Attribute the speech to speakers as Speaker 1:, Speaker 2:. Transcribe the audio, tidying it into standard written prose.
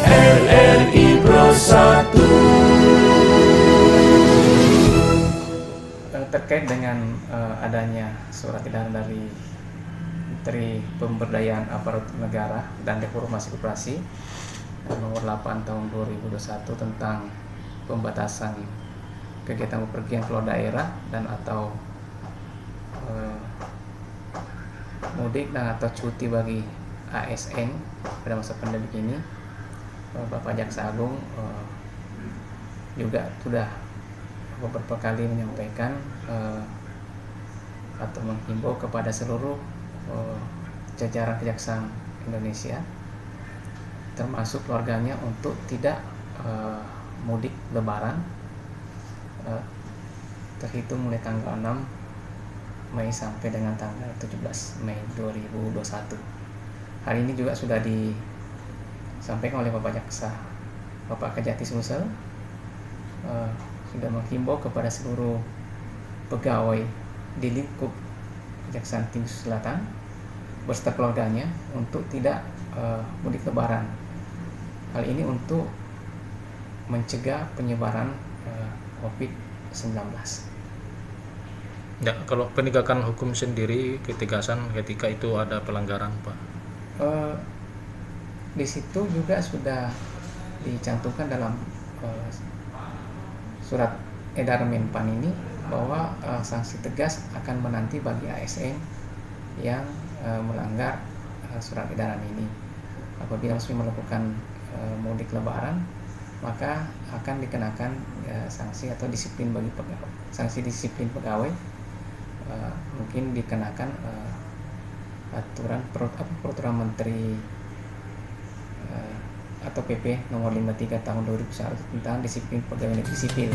Speaker 1: RRI Bersatu.
Speaker 2: Terkait dengan adanya surat edaran dari Menteri Pemberdayaan Aparatur Negara dan Reformasi Birokrasi nomor 8 tahun 2021 tentang pembatasan kegiatan bepergian keluar daerah dan atau mudik dan atau cuti bagi ASN pada masa pandemi ini, Bapak Jaksa Agung juga sudah beberapa kali menyampaikan atau menghimbau kepada seluruh jajaran Kejaksaan Indonesia termasuk keluarganya untuk tidak mudik lebaran terhitung mulai tanggal 6 Mei sampai dengan tanggal 17 Mei 2021. Hari ini juga sudah disampaikan oleh Bapak Jaksa Bapak Kejati Sumsel sudah menghimbau kepada seluruh pegawai di lingkup Kejaksaan Tinggi Selatan beserta keluarganya untuk tidak mudik lebaran. Hal ini untuk mencegah penyebaran COVID-19.
Speaker 3: Ya, kalau penegakan hukum sendiri ketegasan ketika itu ada pelanggaran, Pak?
Speaker 2: Di situ juga sudah dicantumkan dalam surat edaran Menpan ini bahwa sanksi tegas akan menanti bagi ASN yang melanggar surat edaran ini. Apabila resmi melakukan mudik lebaran, maka akan dikenakan sanksi atau disiplin bagi pegawai. Sanksi disiplin pegawai mungkin dikenakan peraturan Menteri atau PP nomor 53 tahun 2001 tentang disiplin pegawai negeri sipil.